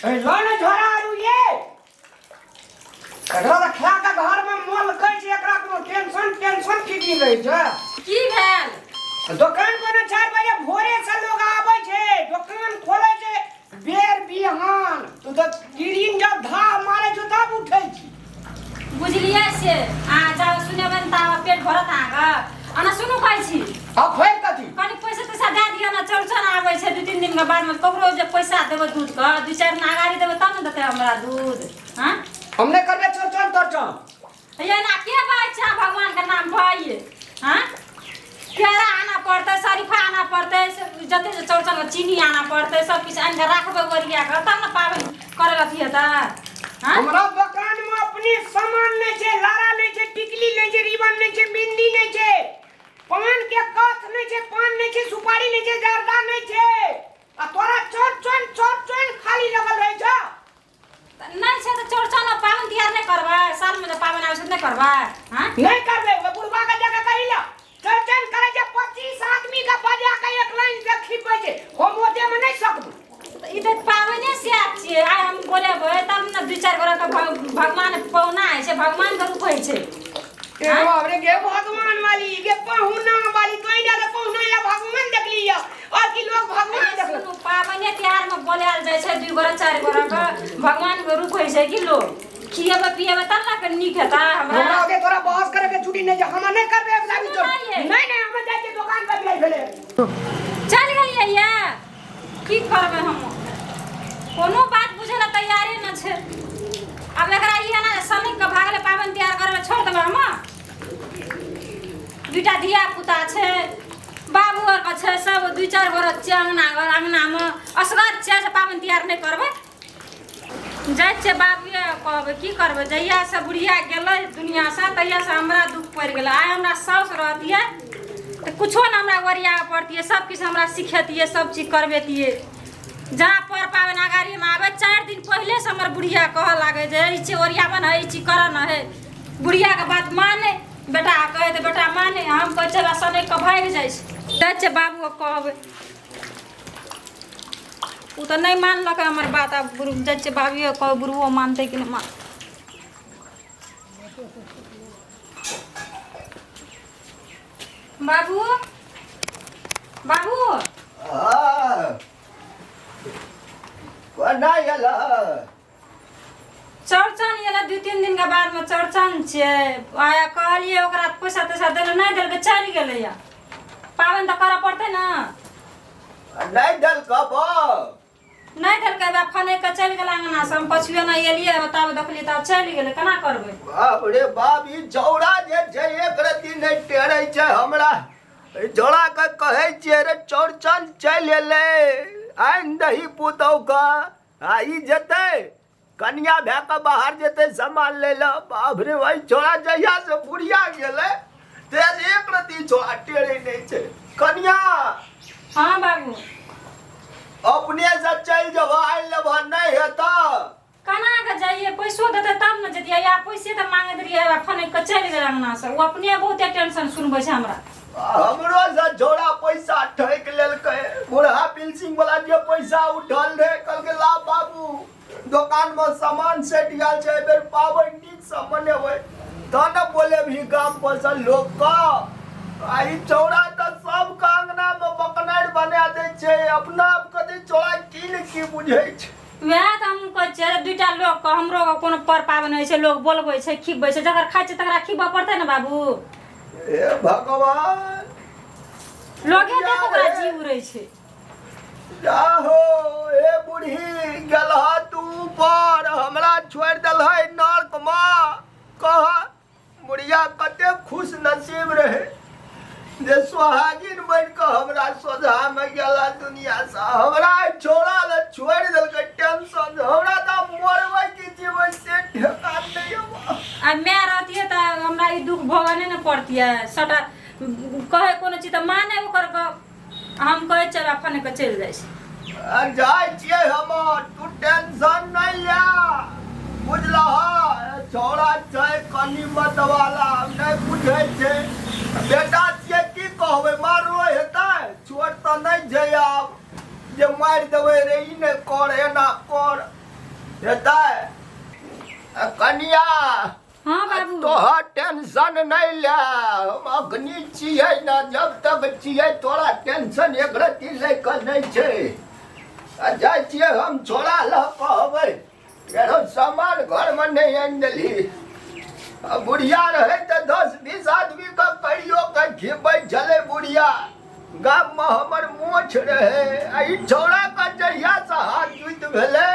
लाने झोरा आलू ये एकरा खा के घर में मोल कइ छै एकरा कोनो टेंशन की रहे छै की भेल दुकान पर 4 बजे भोरे से लोग आबै छै दुकान खोले छै बेर बिहान तू तो गिरिन जब धा मारे छै तब उठै छी बुझलिए से आ जाओ सुनेबन ता पेट भरत आगा अना सुनु कहै छी आ खोइ कथी कनी पैसा दे दिया ना चौरचन आबै छै 2-3 दिन के बाद में ककरो जे पैसा देबो दूध का 2-4 नागारी देबो तब न देते हमरा दूध हां हमने करबे चौरचन ये ना के बाचा भगवान के नाम भाई हां केरा आना पड़ते शरीफा आना पड़ते जते चौरचन में चीनी आना पड़ते सब कुछ आन के रखबे ओरिया के तब न पाबन करे लथि हेता हां हमरा दुकान में अपनी सामान नहीं छै लारा नहीं छै टिकली नहीं छै रिबन नहीं छै बिंदी नहीं छै पान के कथ नहीं छै पान नहीं छै सुपारी नहीं छै जर्दा नहीं छै आ तोरा चौरचन खाली लगल रहै छ नहीं छै त चौरचन पावन तिहार नहीं करबा साल में पावन आवश्यक नहीं करबा हां नहीं करबे बुढ़वा के जगह कहिला चौरचन करे जे 25 आदमी का बजा के एक लाइन से खिपै छै हम ओते में नहीं सकबू ई त पावने से छिए आइ हम बोले भए तब न 2-4 गोरा के भगवान पौना है से भगवान के रूप है छै ए बाप रे गे भगवान वाली गे पहुना वाली तो इधर पहुना या भगवान देख लिया और की लोग भगवान देख सुनु पावने तिहार में बोलाल जाय छै 2 गोरा 4 गोरा के भगवान के रूप है छै कि लोग खियबे पियबे तब ना के नीक हेता हमरा आगे तोरा बहस करे के छुट्टी नहीं हम नहीं करबे साबी चोर नहीं हम जाय के दुकान पर ले भेले चल गेलिए या की करबे हम कोनो बात बुझेला तैयारी न छै अब एकरा ई ना समय के भागले पावन तिहार करबे छोड़ देबे हम दुटा धिया पुता छै बाबू और के छै सब 2-4 गोरा अंगना में असगर छै से पावन तिहार नहीं करबे जाय छै बाबूए कहबे की करबे जहिया से बुढ़िया गेलै दुनिया से तहिया से हमरा दुख पड़ गेलै आइ हमरा साउस रहतिए त कुछो न हमरा ओरिया पड़तिए सब किछ हमरा सिखेतिए सब चीज करबेतिए जहाँ पर पावन आगारी में आवे 4 दिन पहले से हमर बुढ़िया कह लागे जे ई चीज ओरियावन है ई चीज कर न है बुढ़िया के बात माने बेटा कहे त बेटा माने हम कह चला सने के भाग जाय छै बाबू कहबे उ त नहीं मानलक हमर बात अब गुरु जाय छै बाबूए कह गुरुओ मानते कि नहीं मान बाबू बाबू हां कोना यला चौरचन येला 2-3 दिन के बाद में चौरचन छै आया कहलिए ओकरा पैसा तैसा देले नहीं देल के चल गेले या पावन त करऽ पड़ते ना नहीं दल कब नहीं देल के बा फने के चल गेल अंगना से हम पछुए ना एलिए बताब देखली त चल गेले केना करबे बाप रे बाप ई जौड़ा जे छै एक रति नहीं टेरै छै हमरा जोड़ा के कहै छियै रे चौरचन चल एले आइन दही पुतौ का आई जते कन्या भे के बाहर जते सामान ले ल बाप रे भाई छोड़ा जहिया से बुढ़िया गेले ते एक रति छोड़ा टेरै नहीं छै कन्या हां बाबू अपने से चल जब आइल लेब नहीं हेता कना के जाइए पैसो देते तब न जतिया या पैसे त मांगे दरिए फने के चल गेल अंगना से वो अपने बहुत टेंशन सुनबै छै हमरा हमरो से जोड़ा पैसा ठैक लेलकै बुढ़ा पिलसिंग वाला जे पैसा उठल रहे कल के ला बाबू दुकान में सामान सेट गेल छै बेर पाबै नीक से मनेबै त न बोले भी गाम पर से लोग का आई चौड़ा त सब का अंगना में बकनार बना दे छै अपना आप कदे चौड़ा की बुझै छै वह त हम कहै छै 2टा लोग के हमरो कोनो पर पावन होइ छै लोग बोलबै छै खिबै छै जकर खाइ छै तकरा खिबा पड़तै न बाबू ए भगवान लोगे देख ओकरा जीव उड़ै छै जाहो ए बुढ़ी गेलह तू पर हमरा छोड़ देलहै नरक माँ कह बुढ़िया कते खुश नसीब रहे जे सुहागिन बन के हमरा सोझा में गेला दुनिया से हमरा छोड़ा ले छोड़ देलकै टेंशन हमरा त मरबै की जीवन से ठेका नहीं अब आ मैं रहतिए त हमरा ई दुख भोगने न पड़तिए सटा कहे कोनो चीज त माने ओकर हम कहे चल अपन के चल जाय छै जाय छियै हम तू टेंशन नहीं ले बुझलह छोड़ा छै कनी मत वाला नहीं बुझै छै बेटा छियै की कहबै मारो हेतै छोड़ त नहीं जय आब जे मारि देबै रे ई नहीं कर एना कर देता है कन्या हाँ बाबू तोहर टेंशन नहीं ले हम अग्नि छियै ना जब तक छियै तोरा टेंशन एक रत्ती लेकर नहीं छै आ जाइ छियै हम छोड़ा ल कहबै केरो सामान घर में नहीं आनि देली आ बुढ़िया रहे तो 10-20 आदमी का करियो के खिबै छलै बुढ़िया गाम में हमर मोछ रहे आ ई छोड़ा का जहिया से हाथ जुइत भेले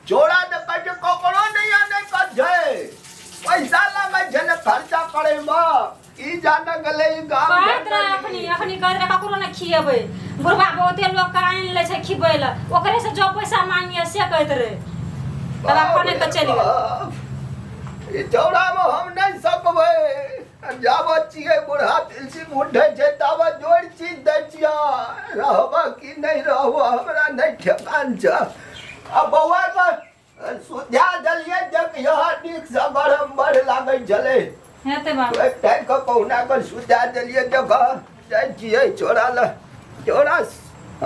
छोड़ा ने कहे ककरो नहीं आने कर छै पैसा लगे छै ने खर्चा करे में ई जाने गेले ई गाम कहत रहे अखनी कहत रहे ककरो नहीं खिएबै बुढ़वा बहुते लोग का आनि ले छै खिबै ला ओकरे से जो पैसा मांगिए से कहत रहे तब अपने के चलि गेल ई चौड़ा में हम नहीं सकबै जाब छियै बूढ़ा तुलसी उठे छै तब जोड़ चीज दै छियै रहबा कि नहीं रहबा हमरा नहीं ठेकान छै आ बौआ के सुधा दलिए जब यहाँ नीक से गरम बड़ लागै छलै हेते बाबू एक टाइम का कहुना कर सुधा दलिए जगह जाइ छियै छोड़ा ल छोड़ा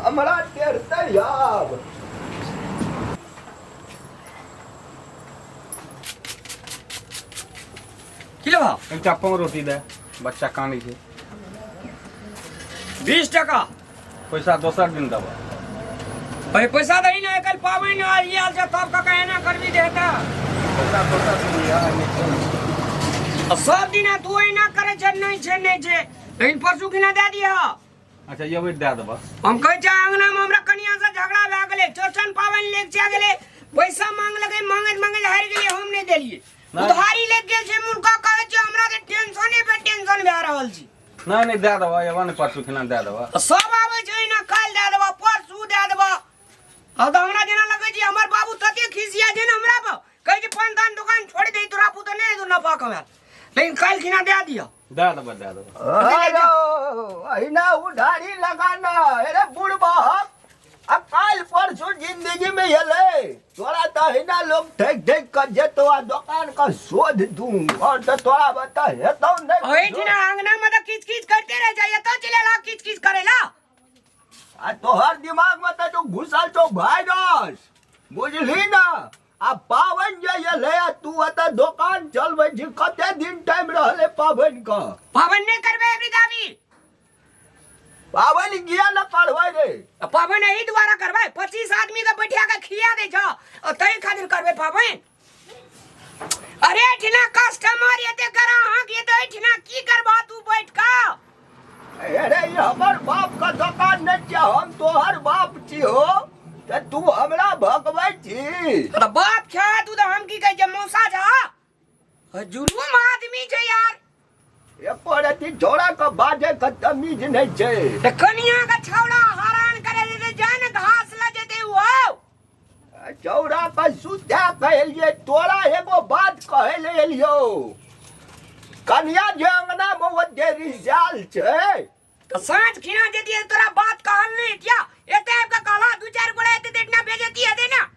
हमरा टेरतै आब किलो भाव एकटा पाव रोटी दे बच्चा कानै छै 20 टका पैसा दोसर दिन देबो भाई पैसा दही ना कल पावे ना ये हाल से तब का कहना करबी देता पैसा दोसर दिन दिया सब दिन तू ही ना करे छ नहीं छ लेकिन परसू की ना दे दिया अच्छा ये भी दे देबो हम कह जा अंगना में हमरा कनिया से झगड़ा भए गेले चौरचन पावन लेके जा गेले पैसा मांग लगे मांगे हार गेले हम नहीं देलिए उधारी ले गेल छै मुनका कहे छै हमरा के टेंशने पे टेंशन भए रहल छी नहीं दे देबो एबो ने परसू खिना दे देबो सब आवे छै ना काल दे देबो परसू दे देबो अब तो हमरा जेना लगे छै हमर बाबू तते खिसिया छै ना हमरा पर कहे छै पान दुकान छोड़ दे तोरा पुत नहीं दो नफा कमा लेकिन काल खिना दे दिया दे देबो हेलो अहिना उधारी लगाना अरे बुढ़बा अब काल परसों जिंदगी में एले तोरा तो अहिना लोग ठेक ठेक कर जेतो आ दुकान का शोध दूं और तो तोरा बता हेतौ नहीं ओए जिना आंगना में तो किच करते रह जाए तो चलेला किच करेला आ तोहर दिमाग में तो घुसल तो वायरस बुझली ना आ पावन जे एले तू अत दुकान चलबै छी कते दिन टाइम रहले पावन का पावन नहीं करबे अभी दाबी पावन किया न करबै रे पावन यही द्वारा करबे 25 आदमी के बैठा के खिया दे छ और तई खातिर करबे पावन अरे ठिना कस्टमर एते करा हां के दे ठिना की करबा तू बैठ का अरे ये हमर बाप का दुकान न छै हम तोहर बाप छी हो त तू हमरा भगबै छी तो बाप छ तू तो हम की कह जे मौसा छ जुलूम आदमी छै यार ये पड़ती छोड़ा का बाजे का तमीज नहीं छै त कनिया का छौड़ा हरान करे दे जान घास ल जेते हो चौड़ा का सुधा कहलिए तोरा एगो बात कहे ले एलियो कन्या जे अंगना में वो देरी जाल छै तो सांझ खिना दे दिए तोरा बात कहल नहीं क्या एते का कहला 2-4 गोड़ा एते देना भेजती है देना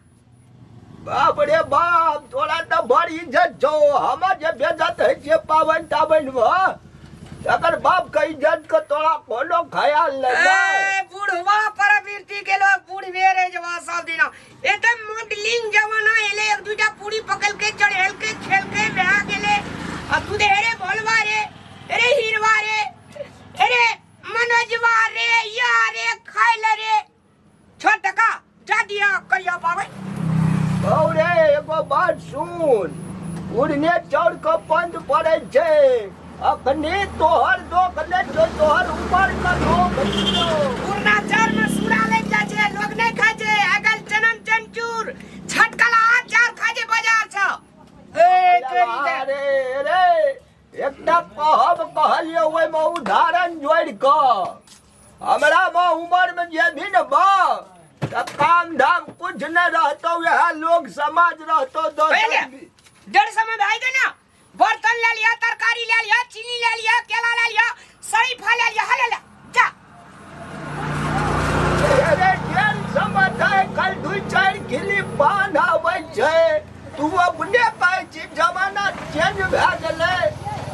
बाप रे बाप तोरा तो बड़ी इज्जत छो हम जे बेजत है जे पावन तावन में अगर बाप का इज्जत को तोरा कोनो ख्याल नहीं ए बुढ़वा परवीरती के लोग बुढ़वे रे जवा सब दिना एते मॉडलिंग जमाना एले एक दूजा पूरी पकड़ के चढ़ेल के खेल के बहा गेले आ तू दे रे भोलवा रे अरे हीरवा रे अरे मनोजवा रे यार रे खाइल रे 6 टका जा दिया करिया पावे औरे एगो बात सुन उड़ने चौड़ को पंद पड़े छे अखनी तोहर दोख ले जो तोहर ऊपर का लोग पूर्णा चार में सूरा लग जा छे लोग नहीं खाय छे अगल चनन चंचूर छटकला चार खाजे बाजार छ ए तेरी दे अरे रे एकटा कहब कहलियो ओय में उदाहरण जोड़ क हमरा में उम्र में जे भी न बा त काम धाम कुछ न रहतो यह लोग समाज रहतो पहले दोस्त 150 में भाई देना बर्तन ले लिया तरकारी ले लिया चीनी ले लिया केला ले लिया शरीफा ले लिया हले ले जा अरे जेल समझाए कल 2-4 किली पान आवे छे तू अपने पाए छी जमाना चेंज भए गेले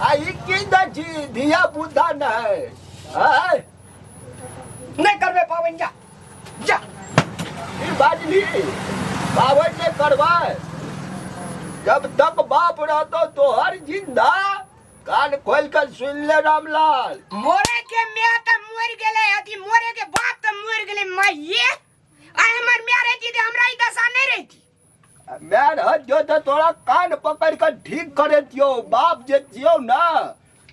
आ ई की दची धिया पुता नहीं है नहीं करबे पावन जा जा ई बाजली पावन ने करवाए जब तक बाप रहतो तो हर जिंदा कान खोल कर सुन ले रामलाल। मोरे के मैं त मर गेले अति मोरे के बाप त मर गेले माये आ हमर मैं रहती त हमरा ई दशा नहीं रहती। मैं हद जो तो तोरा कान पकड़ कर ठीक करे दियो। बाप जे जियो ना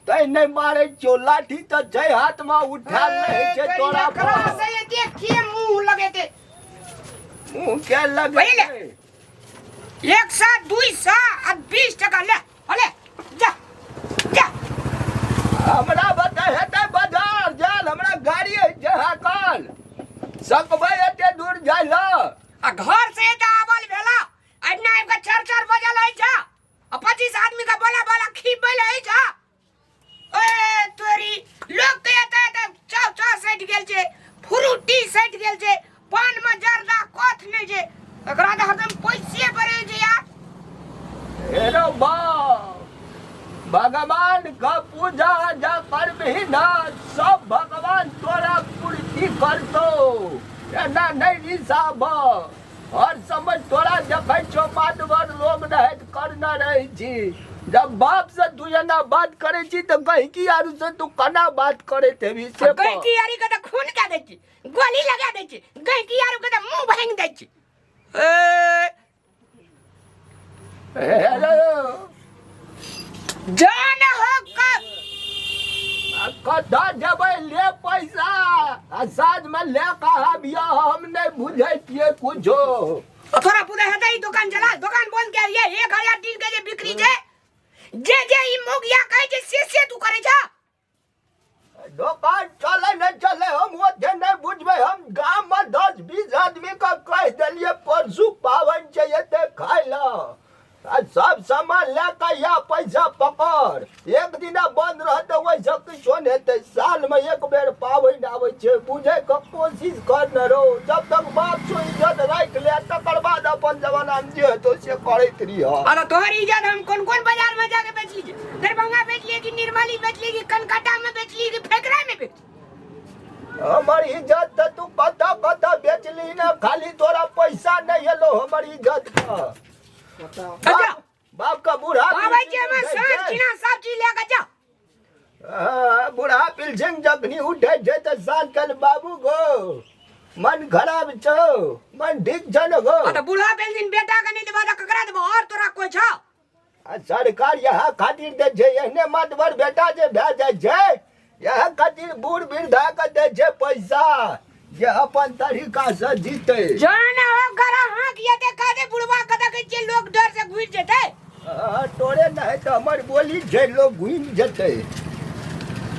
तै नहीं मारे जो लाठी तो जय हाथ में उठा नहीं छे तोरा करा से ये देख के मुंह लगे थे। मुंह के लगे पहले 100 200 और 20 टका ले हले जा जा हमरा बता हेते बाजार जाल हमरा गाड़ी है जहाँ काल सकबे एते दूर जाइला आ घर से त आवल भेला अइना एक 4 बजे लई जा आ 25 आदमी का बोला बोला खीब लई जा। ए तोरी लोग कहता है चाव चाव सेट गेल छे फ्रूटी सेट गेल छे पान में जर्दा कोथ नहीं छे एकरा त हरदम पैसे भरे छे यार। हेरो बा भगवान का पूजा जा कर ना सब भगवान तोरा पूर्ति करतो एना नहीं हिसाब और समझ तोरा जब छो मातवर लोग रहे करना रही छी। जब बाप से तू एना बात करे छी तो कहीं की यार से तू कना बात करे थे भी से गई की यारी के त खून का दे छी गोली लगा दे छी गई की यार के त मुंह भांग दे छी। हेलो जान हो का कदा जबै ले पैसा आ साज में ले कहा बिया हम नहीं बुझे पिए कुछो। थोड़ा पूरा है ई दुकान चला दुकान बंद कर ये 1000 दिन के जे बिक्री छे जे ई मोगिया कहे छे से तू करे छा। दुकान चले न चले हम ओते नहीं बुझबे। हम गांव में 10-20 आदमी का कह देलिए परसू पावन चाहिए खाइला आ सब सामान लेकर या पैसा पकड़ एक दिन बंद रहते वैसे किछो नहीं हेते। साल में एक बेर पावन आवे छे बुझे के कोशिश कर न रो। जब तक बाप सो इज्जत राख ले तकर बाद अपन जमाना में जे तो से करैत रहियो। अरे तोहरी इज्जत हम कौन बाजार में जाके बेच लीजिए दरभंगा बेच लिए कि निर्मली बेच लिए कि कनकटा में बेच लिए कि फेकरा में बेच। हमारी इज्जत तो तू कता बेच ली ना खाली तोरा पैसा नहीं हेलो हमारी इज्जत का। बाप का बूढ़ा बाबा जी में सांस किना सब चीज लेके जा। बूढ़ा पिलसिंग जखनी उठे जे त साथ कल बाबू गो मन खराब छो मन ठीक छन गो। तो बूढ़ा पेंशन बेटा का नहीं देबा त ककरा देबो और तोरा कोई छ। सरकार यहाँ खातिर दे छे एहने मतबर बेटा जे भे जाय छे यहाँ खातिर बूढ़ वृद्धा का दे छे पैसा ये अपन तरीका से जीते। जान हो घर हां किया ते का दे बुढ़वा कदा के जे लोग डर से घुस जेते। तोरे नहीं तो हमार बोली जे लोग घुस जेते।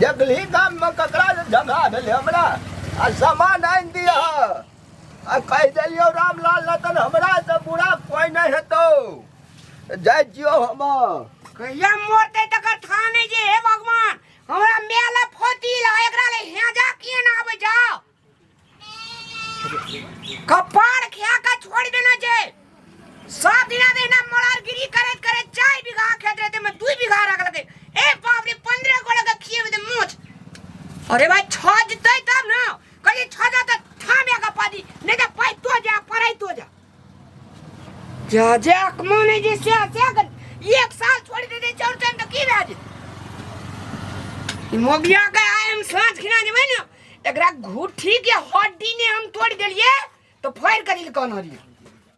जगली गाम में ककरा से झगड़ा भेले हमरा आ सामान आन दिया आ कह देलियो रामलाल रतन हमरा से बुरा कोई नहीं हेतो जय जियो हम कहिया मोरते तकर था नहीं जे हे भगवान हमरा मेला फोती ला एकरा ले हेजा किए ना आवे जा कपाड़ खिया का छोड़ देना जे सब दिना देना मलारगिरी करत करत 4 बीघा खेत रहते में 2 बीघा रख लगे ए बाप रे 15 गोला का खिए में मूछ। अरे भाई छज दे तब ना कहे छजा त थामे का पादी नहीं तो पाई तो जा पराई तो जा जा जा कमाने जे से कर 1 साल छोड़ दे चौरचन तो की राज मोगिया का आम सांस खिना जे ना एकरा घुठी के हड्डी ने हम तोड़ देलिए तो फायर करिल कौन हरिया।